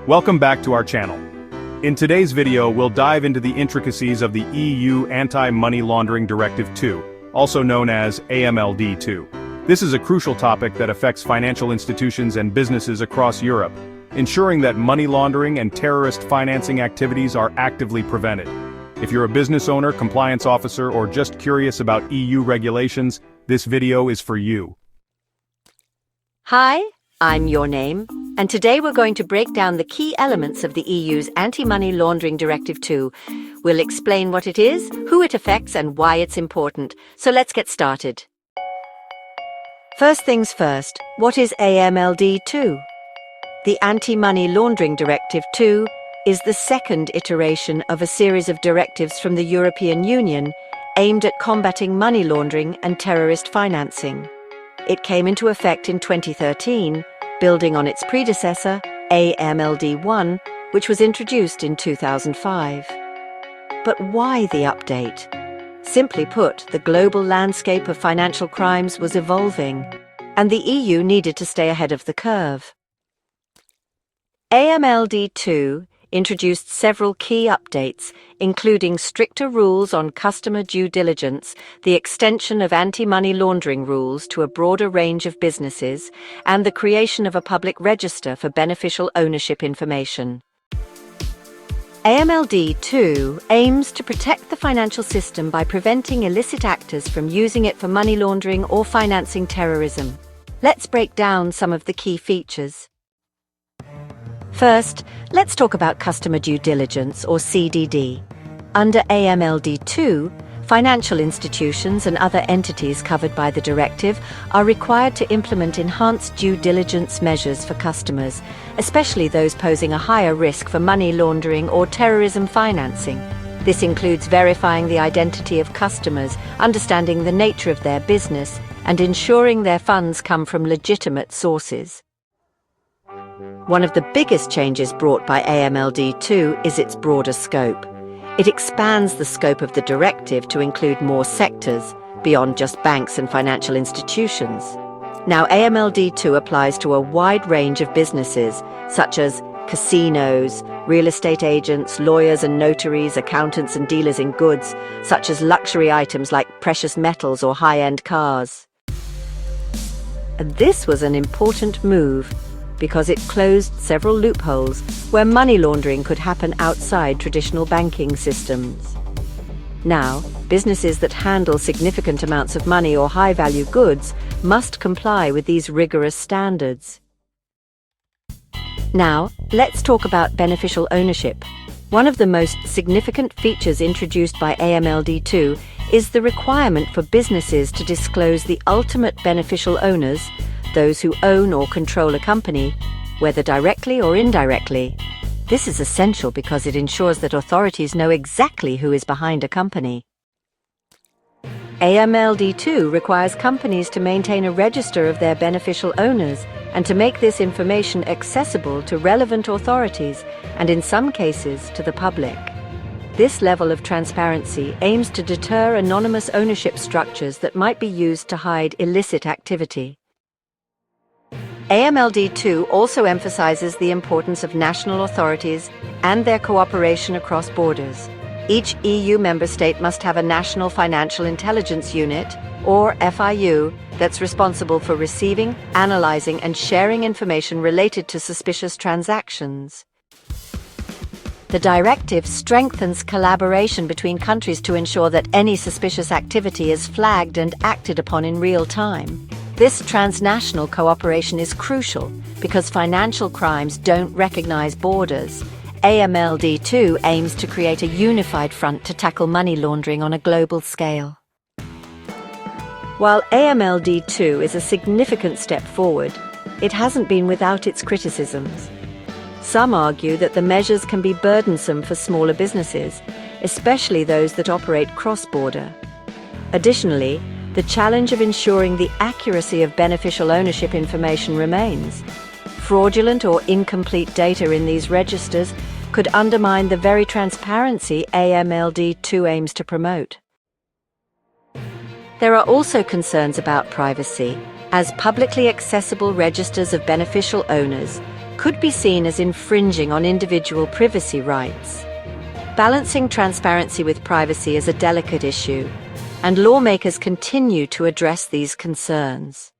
Welcome back to our channel. In today's video, we'll dive into the intricacies of the EU Anti-Money Laundering Directive 2, also known as AMLD 2. This is a crucial topic that affects financial institutions and businesses across Europe, ensuring that money laundering and terrorist financing activities are actively prevented. If you're a business owner, compliance officer, or just curious about EU regulations, this video is for you. Hi, I'm Your Name, and today we're going to break down the key elements of the EU's Anti-Money Laundering Directive 2. We'll explain what it is, who it affects, and why it's important. So let's get started. First things first, what is AMLD 2? The Anti-Money Laundering Directive 2 is the second iteration of a series of directives from the European Union aimed at combating money laundering and terrorist financing. It came into effect in 2013, building on its predecessor, AMLD 1, which was introduced in 2005. But why the update? Simply put, the global landscape of financial crimes was evolving, and the EU needed to stay ahead of the curve. AMLD 2 introduced several key updates, including stricter rules on customer due diligence, the extension of anti-money laundering rules to a broader range of businesses, and the creation of a public register for beneficial ownership information. AMLD 2 aims to protect the financial system by preventing illicit actors from using it for money laundering or financing terrorism. Let's break down some of the key features. First, let's talk about customer due diligence, or CDD. Under AMLD 2, financial institutions and other entities covered by the directive are required to implement enhanced due diligence measures for customers, especially those posing a higher risk for money laundering or terrorism financing. This includes verifying the identity of customers, understanding the nature of their business, and ensuring their funds come from legitimate sources. One of the biggest changes brought by AMLD 2 is its broader scope. It expands the scope of the directive to include more sectors, beyond just banks and financial institutions. Now, AMLD 2 applies to a wide range of businesses, such as casinos, real estate agents, lawyers and notaries, accountants and dealers in goods, such as luxury items like precious metals or high-end cars. And this was an important move, because it closed several loopholes where money laundering could happen outside traditional banking systems. Now, businesses that handle significant amounts of money or high-value goods must comply with these rigorous standards. Now, let's talk about beneficial ownership. One of the most significant features introduced by AMLD 2 is the requirement for businesses to disclose the ultimate beneficial owners, those who own or control a company, whether directly or indirectly. This is essential because it ensures that authorities know exactly who is behind a company. AMLD 2 requires companies to maintain a register of their beneficial owners and to make this information accessible to relevant authorities and, in some cases, to the public. This level of transparency aims to deter anonymous ownership structures that might be used to hide illicit activity. AMLD 2 also emphasizes the importance of national authorities and their cooperation across borders. Each EU member state must have a National Financial Intelligence Unit, or FIU, that's responsible for receiving, analyzing, and sharing information related to suspicious transactions. The directive strengthens collaboration between countries to ensure that any suspicious activity is flagged and acted upon in real time. This transnational cooperation is crucial because financial crimes don't recognize borders. AMLD 2 aims to create a unified front to tackle money laundering on a global scale. While AMLD 2 is a significant step forward, it hasn't been without its criticisms. Some argue that the measures can be burdensome for smaller businesses, especially those that operate cross-border. Additionally, the challenge of ensuring the accuracy of beneficial ownership information remains. Fraudulent or incomplete data in these registers could undermine the very transparency AMLD 2 aims to promote. There are also concerns about privacy, as publicly accessible registers of beneficial owners could be seen as infringing on individual privacy rights. Balancing transparency with privacy is a delicate issue, and lawmakers continue to address these concerns.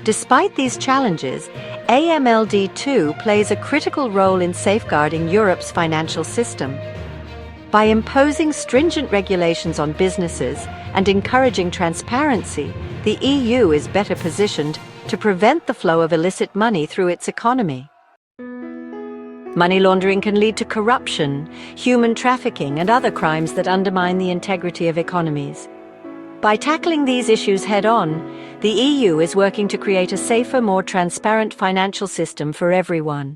Despite these challenges, AMLD 2 plays a critical role in safeguarding Europe's financial system. By imposing stringent regulations on businesses and encouraging transparency, the EU is better positioned to prevent the flow of illicit money through its economy. Money laundering can lead to corruption, human trafficking, and other crimes that undermine the integrity of economies. By tackling these issues head-on, the EU is working to create a safer, more transparent financial system for everyone.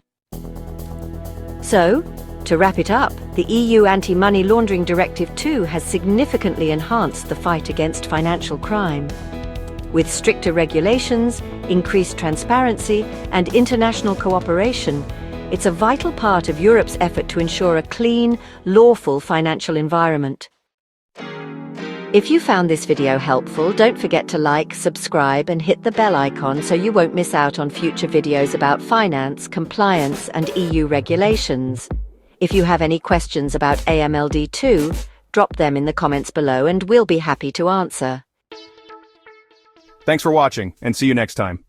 So, to wrap it up, the EU Anti-Money Laundering Directive 2 has significantly enhanced the fight against financial crime. With stricter regulations, increased transparency, and international cooperation, it's a vital part of Europe's effort to ensure a clean, lawful financial environment. If you found this video helpful, don't forget to like, subscribe, and hit the bell icon so you won't miss out on future videos about finance, compliance, and EU regulations. If you have any questions about AMLD 2, drop them in the comments below and we'll be happy to answer. Thanks for watching, and see you next time.